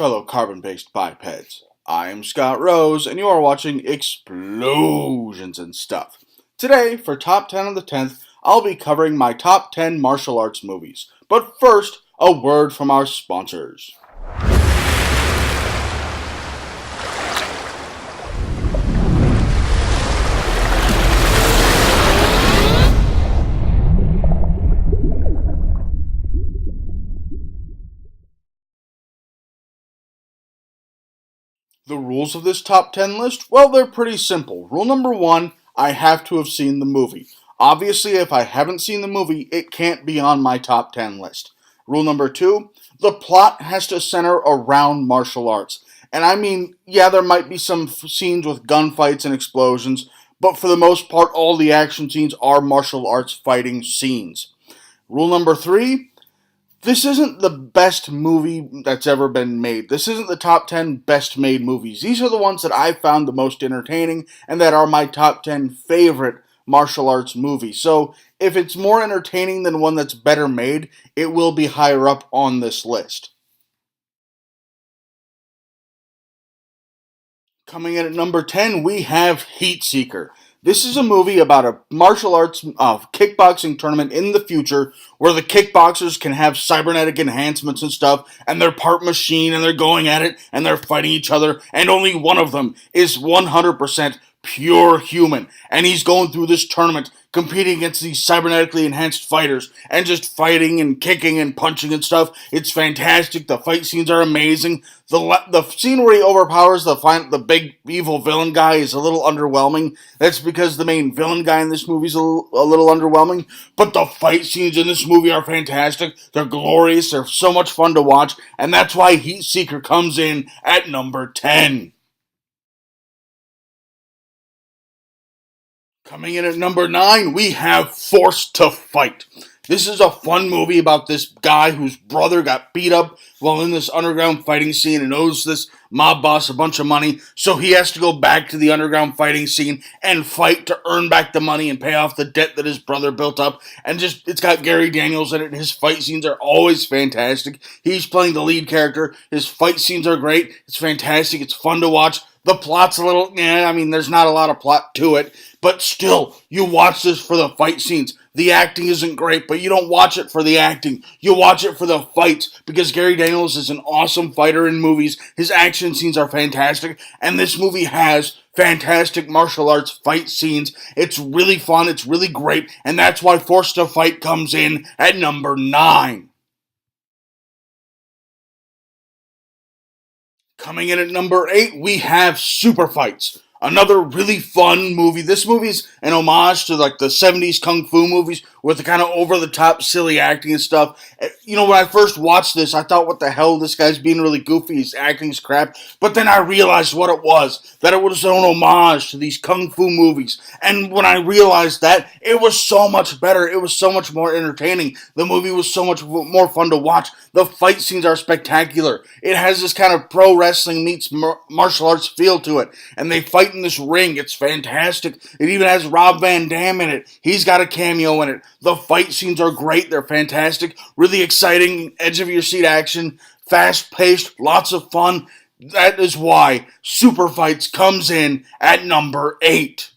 fellow carbon-based bipeds. I'm Scott Rose, and you are watching Explosions and Stuff. Today, for Top 10 of the 10th, I'll be covering my top 10 martial arts movies. But first, a word from our sponsors. The rules of this top 10 list? Well, they're pretty simple. Rule number 1, I have to have seen the movie. Obviously, if I haven't seen the movie, it can't be on my top 10 list. Rule number 2, the plot has to center around martial arts. And I mean, yeah, there might be some scenes with gunfights and explosions, but for the most part, all the action scenes are martial arts fighting scenes. Rule number 3, this isn't the best movie that's ever been made. This isn't the top 10 best made movies. These are the ones that I found the most entertaining and that are my top 10 favorite martial arts movies. So if it's more entertaining than one that's better made, it will be higher up on this list. Coming in at number 10, we have HEATSEAKER. This is a movie about a martial arts kickboxing tournament in the future where the kickboxers can have cybernetic enhancements and stuff, and they're part machine, and they're going at it, and they're fighting each other, and only one of them is 100% pure human, and he's going through this tournament competing against these cybernetically enhanced fighters and just fighting and kicking and punching and stuff. It's fantastic. The fight scenes are amazing. The scene where he overpowers the big evil villain guy is a little underwhelming. That's because the main villain guy in this movie is a little underwhelming. But the fight scenes in this movie are fantastic. They're glorious. They're so much fun to watch. And that's why HEATSEAKER comes in at number 10. Coming in at number 9, we have Forced to Fight. This is a fun movie about this guy whose brother got beat up while in this underground fighting scene and owes this mob boss a bunch of money, so he has to go back to the underground fighting scene and fight to earn back the money and pay off the debt that his brother built up. And it's got Gary Daniels in it. His fight scenes are always fantastic. He's playing the lead character. His fight scenes are great. It's fantastic. It's fun to watch. The plot's a little, there's not a lot of plot to it, but still, you watch this for the fight scenes. The acting isn't great, but you don't watch it for the acting. You watch it for the fights, because Gary Daniels is an awesome fighter in movies. His action scenes are fantastic, and this movie has fantastic martial arts fight scenes. It's really fun, it's really great, and that's why Forced to Fight comes in at number 9. Coming in at number 8, we have SUPERFIGHTS. Another really fun movie. This movie's an homage to like the 70s kung fu movies with the kind of over-the-top silly acting and stuff. When I first watched this, I thought, what the hell, this guy's being really goofy, his acting's crap. But then I realized what it was, that it was an homage to these kung fu movies. And when I realized that, it was so much better. It was so much more entertaining. The movie was so much more fun to watch. The fight scenes are spectacular. It has this kind of pro wrestling meets martial arts feel to it. And they fight in this ring. It's fantastic. It even has Rob Van Dam in it. He's got a cameo in it. The fight scenes are great. They're fantastic. Really exciting, edge-of-your-seat action, fast-paced, lots of fun. That is why SUPERFIGHTS comes in at number 8.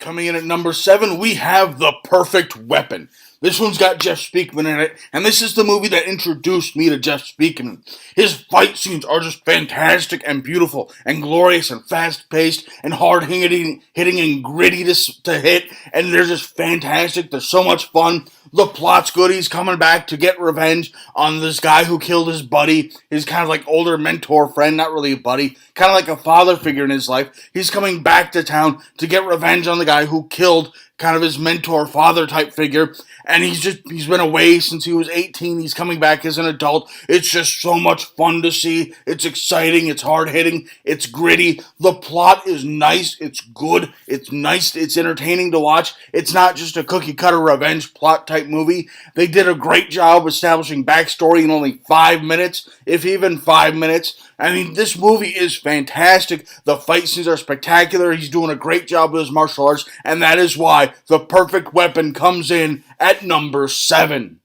Coming in at number 7, we have The Perfect Weapon. This one's got Jeff Speakman in it, and this is the movie that introduced me to Jeff Speakman. His fight scenes are just fantastic and beautiful and glorious and fast-paced and hard-hitting and gritty to hit, and they're just fantastic. They're so much fun. The plot's good. He's coming back to get revenge on this guy who killed his buddy, his kind of like older mentor friend, not really a buddy, kind of like a father figure in his life. He's coming back to town to get revenge on the guy who killed kind of his mentor father type figure, and he's been away since he was 18. He's coming back as an adult. It's just so much fun to see. It's exciting, it's hard-hitting, it's gritty. The plot is nice, it's good, it's nice, it's entertaining to watch. It's not just a cookie-cutter revenge plot type movie. They did a great job establishing backstory in only 5 minutes, if even 5 minutes. I mean, this movie is fantastic. The fight scenes are spectacular. He's doing a great job with his martial arts, and that is why The Perfect Weapon comes in at number 7.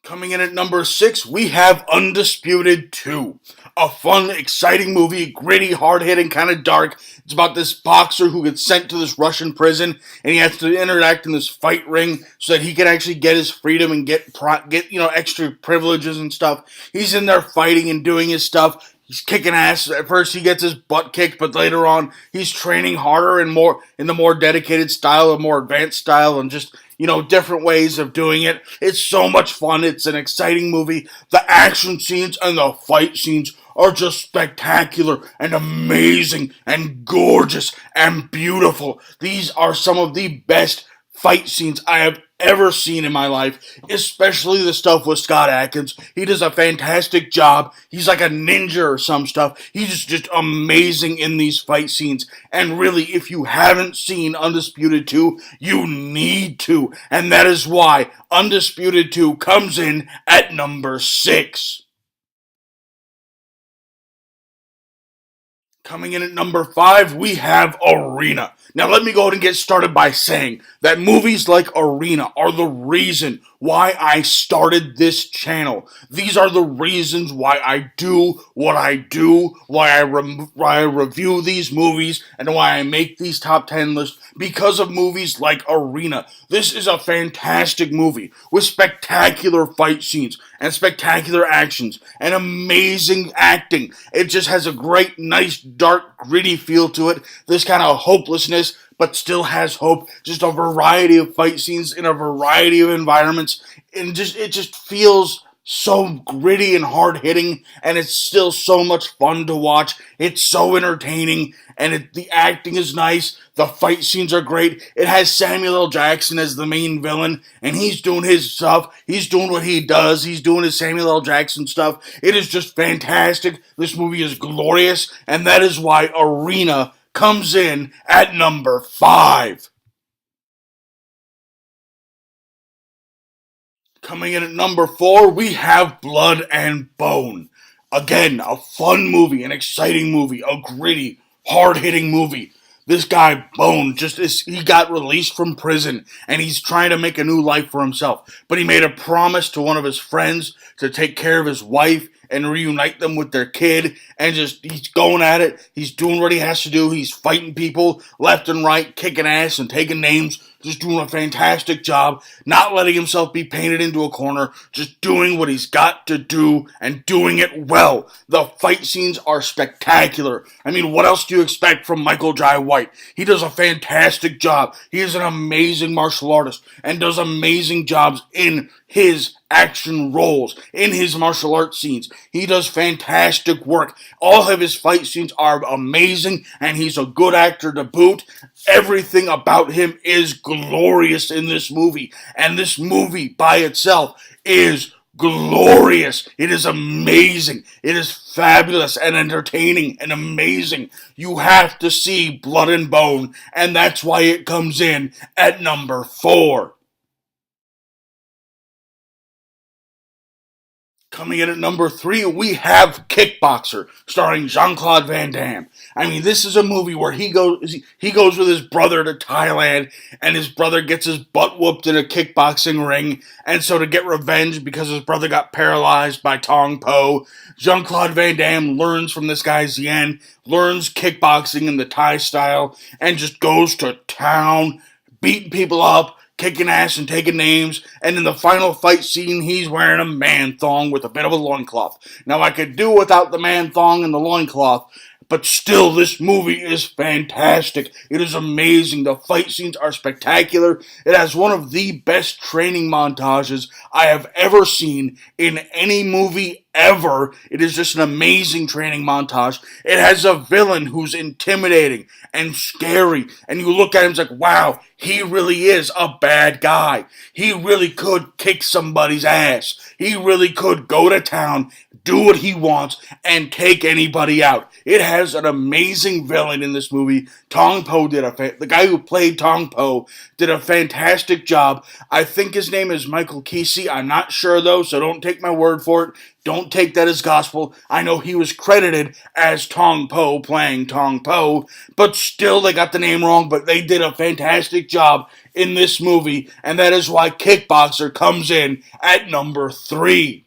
Coming in at number 6, we have Undisputed 2. A fun, exciting movie, gritty, hard-hitting, kind of dark. It's about this boxer who gets sent to this Russian prison, and he has to interact in this fight ring so that he can actually get his freedom and get extra privileges and stuff. He's in there fighting and doing his stuff. He's kicking ass. At first, he gets his butt kicked, but later on, he's training harder and more in the more dedicated style, a more advanced style, and just different ways of doing it. It's so much fun. It's an exciting movie. The action scenes and the fight scenes are just spectacular and amazing and gorgeous and beautiful. These are some of the best fight scenes I have ever seen in my life, especially the stuff with Scott Adkins. He does a fantastic job. He's like a ninja or some stuff. He's just amazing in these fight scenes. And really, if you haven't seen Undisputed 2, you need to. And that is why Undisputed 2 comes in at number 6. Coming in at number 5, we have Arena. Now let me go ahead and get started by saying that movies like Arena are the reason why I started this channel. These are the reasons why I do what I do, why I review these movies, and why I make these top 10 lists, because of movies like Arena. This is a fantastic movie with spectacular fight scenes and spectacular actions and amazing acting. It just has a great, nice, dark, gritty feel to it. This kind of hopelessness, but still has hope. Just a variety of fight scenes in a variety of environments, and it just feels so gritty and hard hitting, and it's still so much fun to watch. It's so entertaining, and the acting is nice. The fight scenes are great. It has Samuel L. Jackson as the main villain, and he's doing his stuff. He's doing what he does. He's doing his Samuel L. Jackson stuff. It is just fantastic. This movie is glorious, and that is why Arena comes in at number 5. Coming in at number 4, we have Blood and Bone. Again, a fun movie, an exciting movie, a gritty, hard-hitting movie. This guy, Bone, he got released from prison, and he's trying to make a new life for himself. But he made a promise to one of his friends to take care of his wife and reunite them with their kid, and he's going at it. He's doing what he has to do. He's fighting people left and right, kicking ass and taking names, just doing a fantastic job, not letting himself be painted into a corner, just doing what he's got to do and doing it well. The fight scenes are spectacular. I mean, what else do you expect from Michael Jai White? He does a fantastic job. He is an amazing martial artist and does amazing jobs in his action roles, in his martial arts scenes. He does fantastic work. All of his fight scenes are amazing, and he's a good actor to boot. Everything about him is glorious in this movie, and this movie by itself is glorious. It is amazing. It is fabulous and entertaining and amazing. You have to see Blood and Bone, and that's why it comes in at number 4. Coming in at number 3, we have Kickboxer, starring Jean-Claude Van Damme. I mean, this is a movie where he goes with his brother to Thailand, and his brother gets his butt whooped in a kickboxing ring, and so to get revenge because his brother got paralyzed by Tong Po, Jean-Claude Van Damme learns from this guy Yen, learns kickboxing in the Thai style, and just goes to town, beating people up, kicking ass and taking names, and in the final fight scene, he's wearing a man thong with a bit of a loincloth. Now, I could do without the man thong and the loincloth, but still, this movie is fantastic. It is amazing. The fight scenes are spectacular. It has one of the best training montages I have ever seen in any movie ever. It is just an amazing training montage. It has a villain who's intimidating and scary, and you look at him, it's like, wow, he really is a bad guy. He really could kick somebody's ass. He really could go to town, do what he wants, and take anybody out. It has an amazing villain in this movie. Tong Po the guy who played Tong Po did a fantastic job. I think his name is Michael Kesey. I'm not sure though, so don't take my word for it. Don't take that as gospel. I know he was credited as Tong Po, playing Tong Po, but still they got the name wrong, but they did a fantastic job in this movie, and that is why Kickboxer comes in at number 3.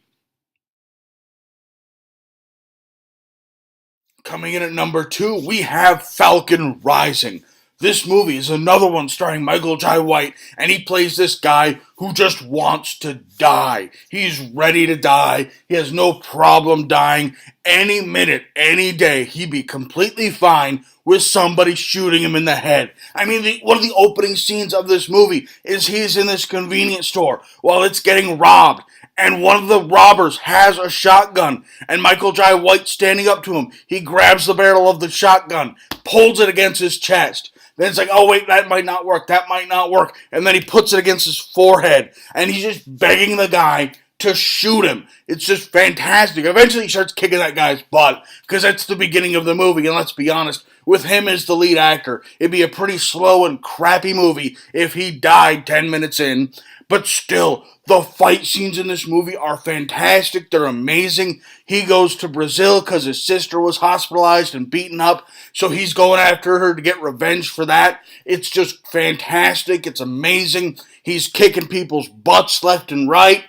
Coming in at number 2, we have Falcon Rising. This movie is another one starring Michael Jai White, and he plays this guy who just wants to die. He's ready to die. He has no problem dying. Any minute, any day, he'd be completely fine with somebody shooting him in the head. I mean, one of the opening scenes of this movie is he's in this convenience store while it's getting robbed. And one of the robbers has a shotgun, and Michael Jai White standing up to him. He grabs the barrel of the shotgun, pulls it against his chest. Then it's like, oh wait, that might not work, that might not work. And then he puts it against his forehead, and he's just begging the guy to shoot him. It's just fantastic. Eventually he starts kicking that guy's butt, because that's the beginning of the movie, and let's be honest, with him as the lead actor, it'd be a pretty slow and crappy movie if he died 10 minutes in. But still, the fight scenes in this movie are fantastic. They're amazing. He goes to Brazil because his sister was hospitalized and beaten up, so he's going after her to get revenge for that. It's just fantastic. It's amazing. He's kicking people's butts left and right.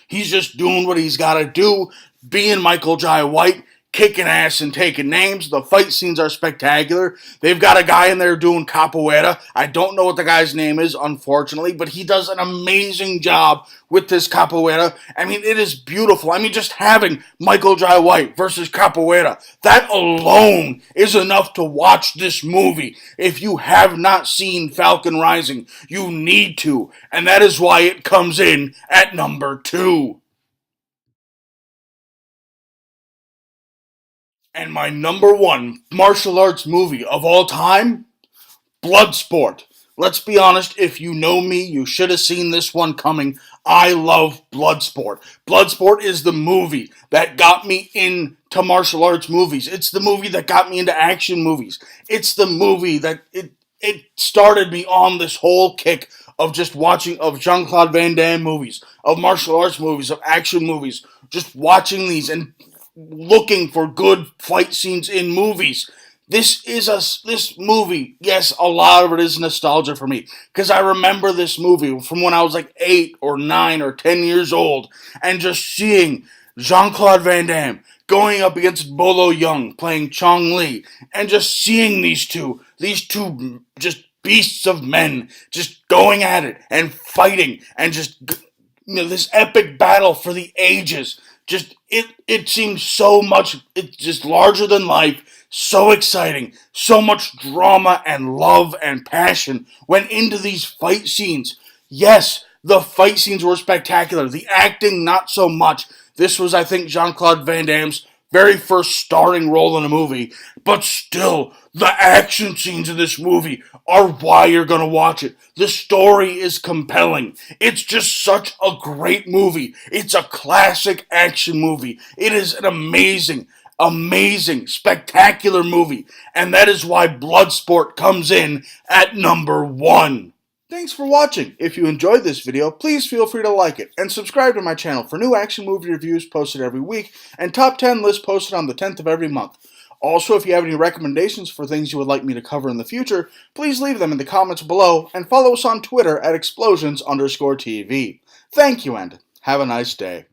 He's just doing what he's got to do, being Michael Jai White, kicking ass and taking names. The fight scenes are spectacular. They've got a guy in there doing capoeira. I don't know what the guy's name is, unfortunately, but he does an amazing job with this capoeira. I mean, it is beautiful. I mean, just having Michael Jai White versus capoeira, that alone is enough to watch this movie. If you have not seen Falcon Rising, you need to, and that is why it comes in at number 2. And my number 1 martial arts movie of all time, Bloodsport. Let's be honest, if you know me, you should have seen this one coming. I love Bloodsport. Bloodsport is the movie that got me into martial arts movies. It's the movie that got me into action movies. It's the movie that it started me on this whole kick of just watching of Jean-Claude Van Damme movies, of martial arts movies, of action movies, just watching these and looking for good fight scenes in movies. This movie, yes, a lot of it is nostalgia for me, because I remember this movie from when I was like 8 or 9 or 10 years old, and just seeing Jean-Claude Van Damme going up against Bolo Young playing Chong Li, and just seeing these two just beasts of men just going at it and fighting, and just this epic battle for the ages. Just it seems so much, it's just larger than life, so exciting, so much drama and love and passion went into these fight scenes. Yes, the fight scenes were spectacular. The acting, not so much. This was, I think, Jean-Claude Van Damme's very first starring role in a movie, but still, the action scenes in this movie are why you're gonna watch it. The story is compelling. It's just such a great movie. It's a classic action movie. It is an amazing, spectacular movie, and that is why Bloodsport comes in at number 1. Thanks for watching. If you enjoyed this video, please feel free to like it, and subscribe to my channel for new action movie reviews posted every week, and top 10 lists posted on the 10th of every month. Also, if you have any recommendations for things you would like me to cover in the future, please leave them in the comments below, and follow us on Twitter at explosions_TV. Thank you, and have a nice day.